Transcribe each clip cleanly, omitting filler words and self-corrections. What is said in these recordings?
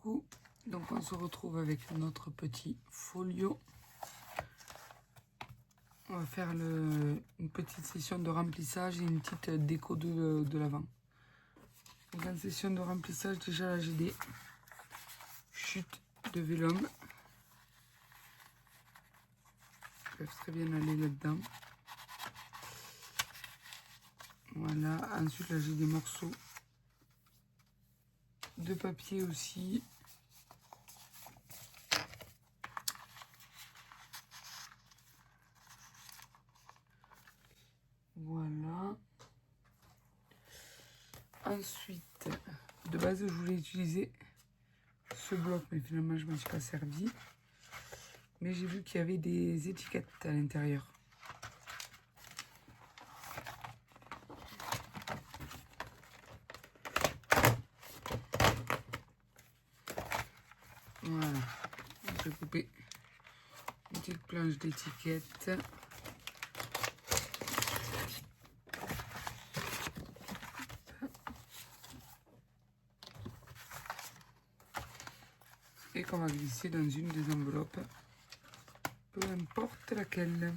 coucou. Donc on se retrouve avec notre petit folio. On va faire une petite session de remplissage et une petite déco de l'avant. Donc en session de remplissage, déjà j'ai des chutes de vélum. Elles peuvent très bien aller là-dedans. Voilà, ensuite là j'ai des morceaux de papier aussi. Voilà. Ensuite, de base je voulais utiliser ce bloc, mais finalement je ne m'en suis pas servi. Mais j'ai vu qu'il y avait des étiquettes à l'intérieur. Voilà, j'ai coupé une petite planche d'étiquettes. Et qu'on va glisser dans une des enveloppes, peu importe laquelle.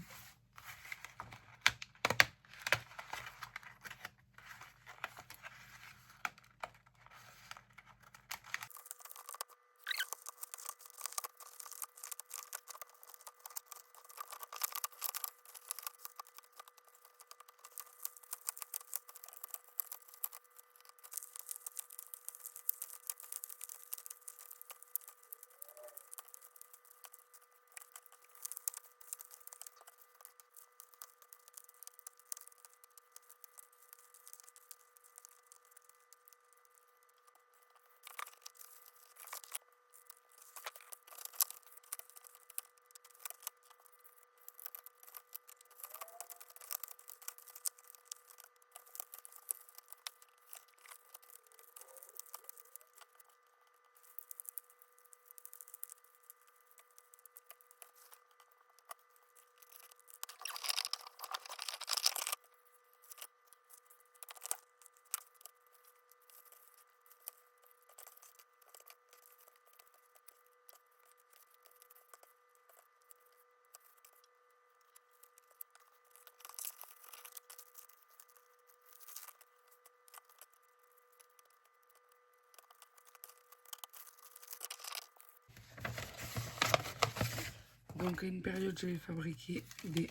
Donc à une période, j'avais fabriqué des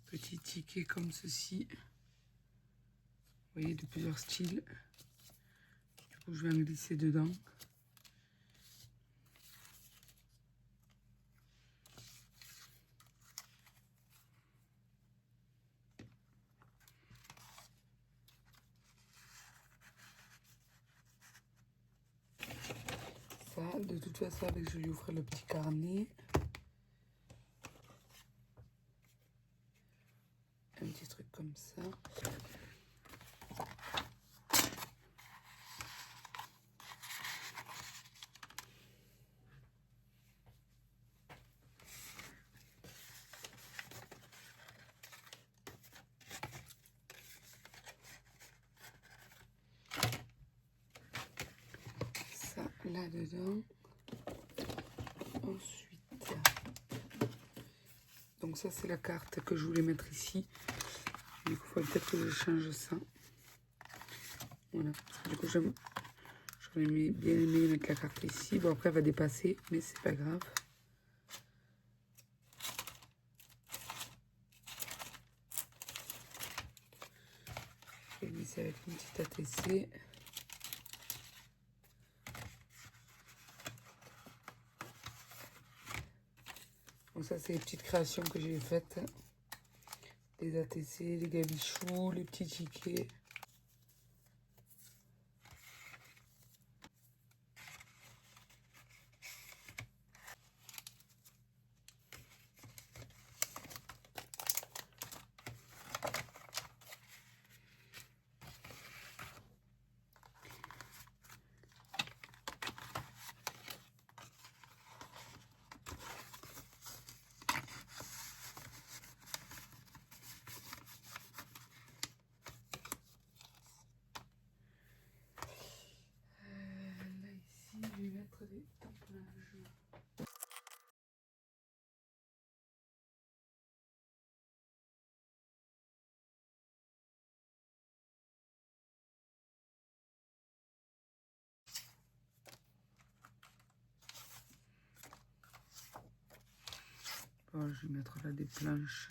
petits tickets comme ceci. Vous voyez, de plusieurs styles. Du coup, je vais en glisser dedans. Ça, de toute façon, avec je lui ouvre le petit carnet. Un petit truc comme ça. Ça, là-dedans. Ensuite, donc ça, c'est la carte que je voulais mettre ici. Du coup, il faudrait peut-être que je change ça. Voilà. Du coup, j'aurais bien aimé mettre la carte ici. Bon, après, elle va dépasser, mais c'est pas grave. Je vais glisser avec une petite ATC. Donc ça, c'est les petites créations que j'ai faites. Les ATC, les gabichous, les petits tickets. des tamponnages. Bon, je vais mettre là des planches.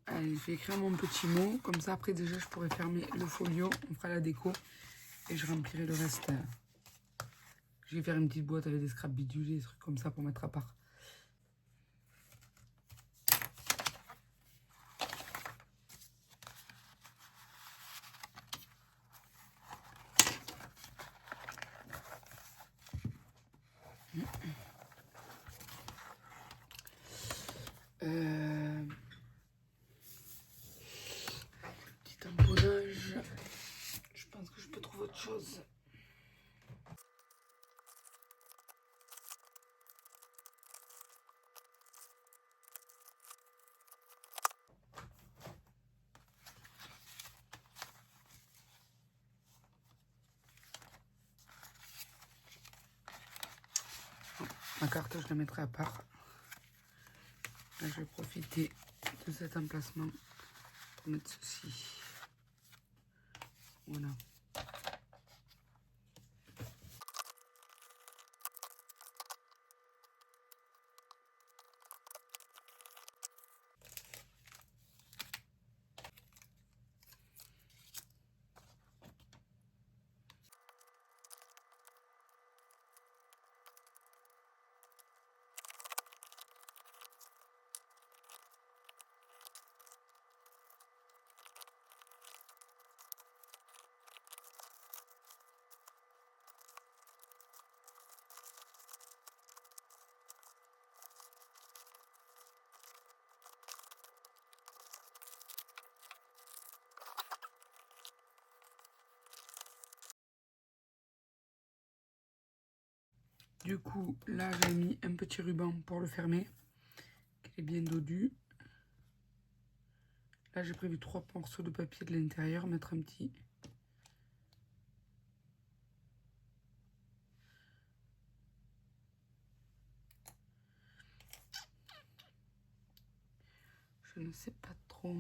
Allez, je vais écrire mon petit mot. Comme ça, après, déjà, je pourrais fermer le folio. On fera la déco. Et je remplirai le reste. Je vais faire une petite boîte avec des scraps bidules et des trucs comme ça pour mettre à part. Petit tamponnage. Je pense que je peux trouver autre chose. Ma carte, je la mettrai à part. Là, je vais profiter de cet emplacement pour mettre ceci. Voilà. Du coup, là, j'ai mis un petit ruban pour le fermer, qui est bien dodu. Là, j'ai prévu 3 morceaux de papier de l'intérieur, mettre un petit. Je ne sais pas trop.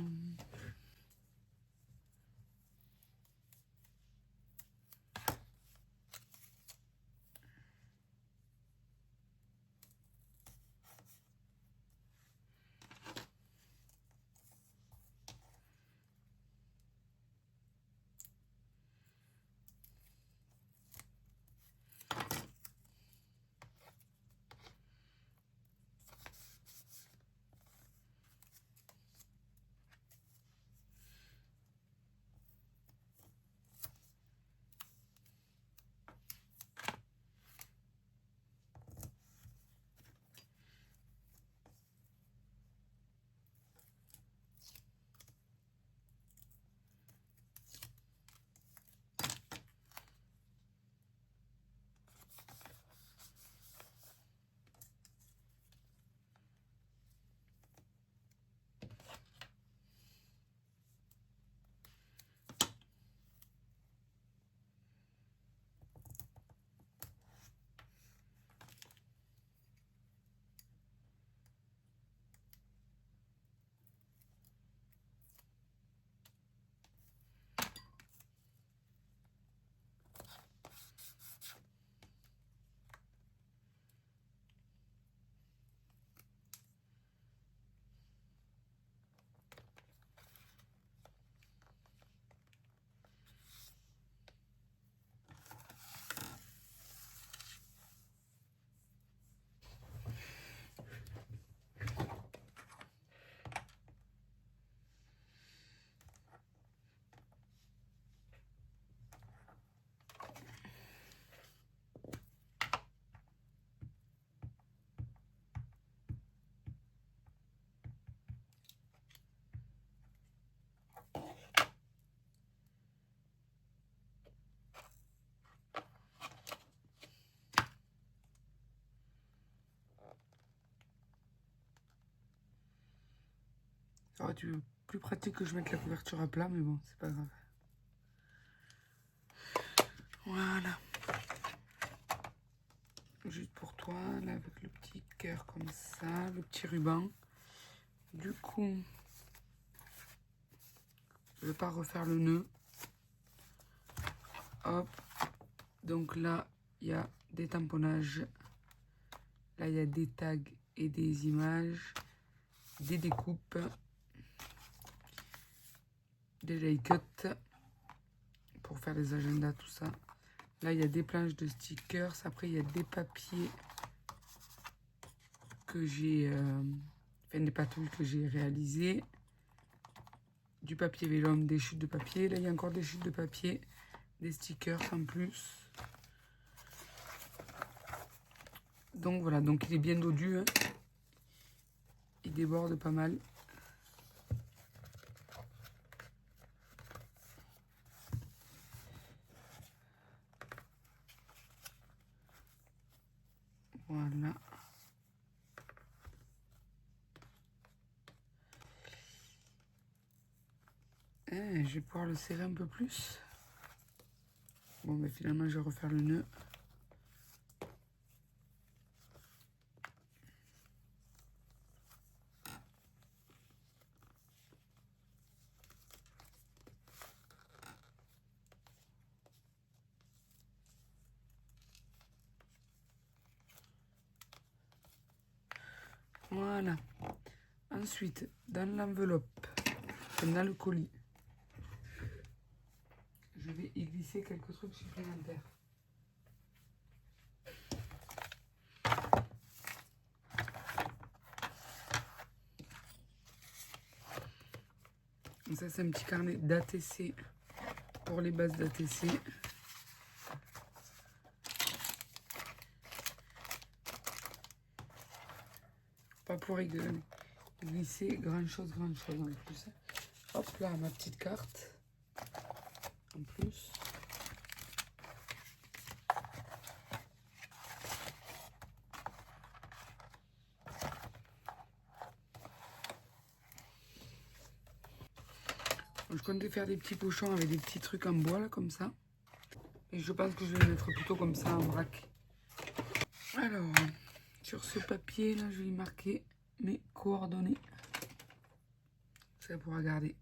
Ça aurait été plus pratique que je mette la couverture à plat, mais bon, c'est pas grave. Voilà. Juste pour toi, là, avec le petit cœur comme ça, le petit ruban. Du coup, je vais pas refaire le nœud. Hop. Donc là, il y a des tamponnages. Là, il y a des tags et des images. Des découpes. Des lay-cuts pour faire les agendas, tout ça. Là, il y a des planches de stickers. Après, il y a des papiers que j'ai... enfin, des patouilles que j'ai réalisées. Du papier vélum, des chutes de papier. Là, il y a encore des chutes de papier. Des stickers en plus. Donc, voilà. Donc, il est bien dodu. Hein. Il déborde pas mal. Voilà. Je vais pouvoir le serrer un peu plus. Bon, mais finalement, je vais refaire le nœud. Voilà. Ensuite, dans l'enveloppe, dans le colis, je vais y glisser quelques trucs supplémentaires. Donc ça, c'est un petit carnet d'ATC pour les bases d'ATC. Pas pour y glisser grand-chose en plus. Hop là, ma petite carte. En plus. Je comptais faire des petits pochons avec des petits trucs en bois, là, comme ça. Et je pense que je vais les mettre plutôt comme ça, en vrac. Alors, sur ce papier, là, je vais y marquer mes coordonnées. Ça pourra garder.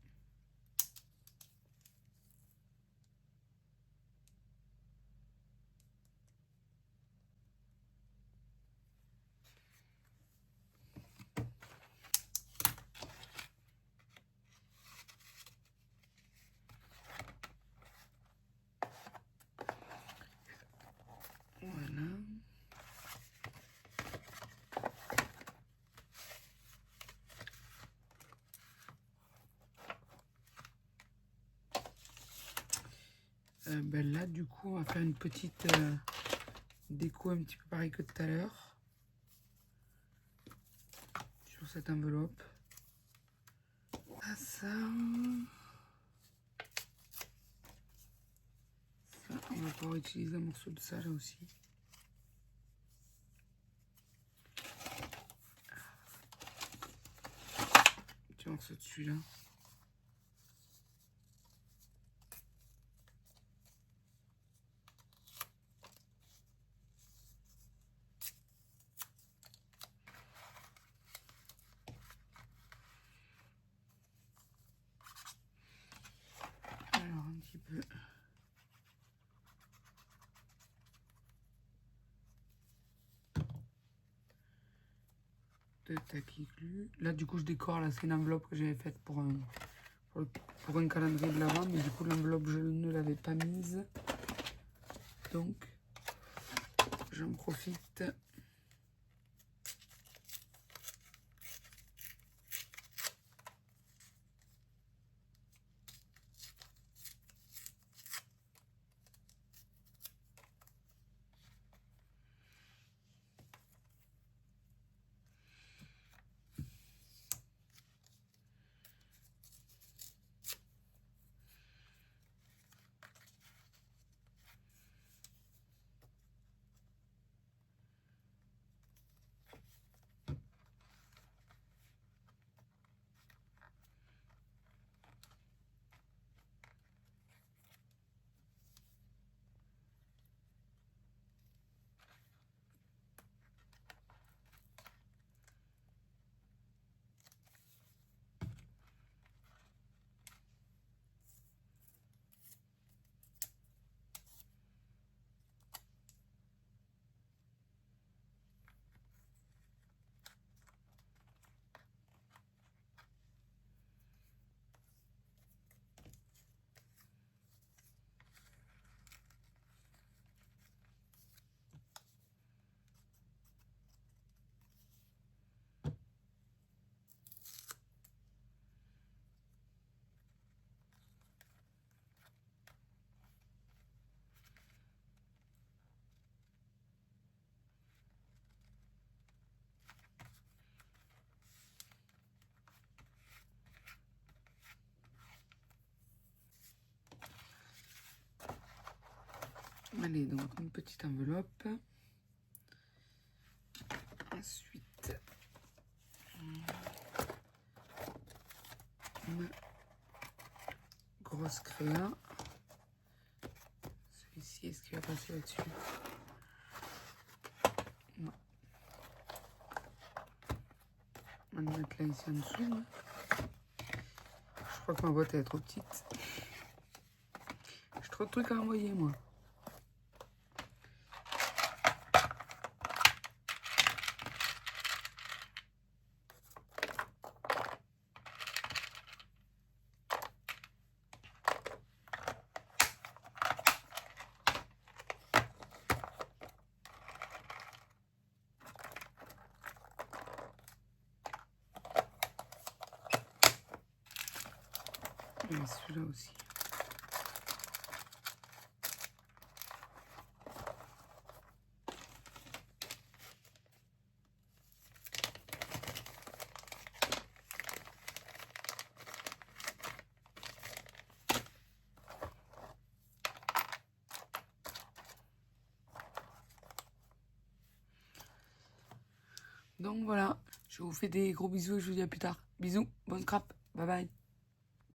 Voilà. Ben là, du coup, on va faire une petite déco un petit peu pareil que tout à l'heure. Sur cette enveloppe. Ah, ça, on va pouvoir utiliser un morceau de ça là aussi. Un petit morceau de celui-là. Alors, un petit peu. De taquiclu. Là, du coup, je décore. Là, c'est une enveloppe que j'avais faite pour un calendrier de l'avant. Mais du coup, l'enveloppe, je ne l'avais pas mise. Donc, j'en profite. Allez, donc une petite enveloppe. Ensuite, une grosse créa. Celui-ci, est-ce qu'il va passer là-dessus? Non. On va le mettre là, ici en dessous. Hein. Je crois que ma boîte elle est trop petite. J'ai trop de trucs à envoyer, moi. Et celui-là aussi. Donc voilà, je vous fais des gros bisous et je vous dis à plus tard. Bisous, bonne scrap, bye bye.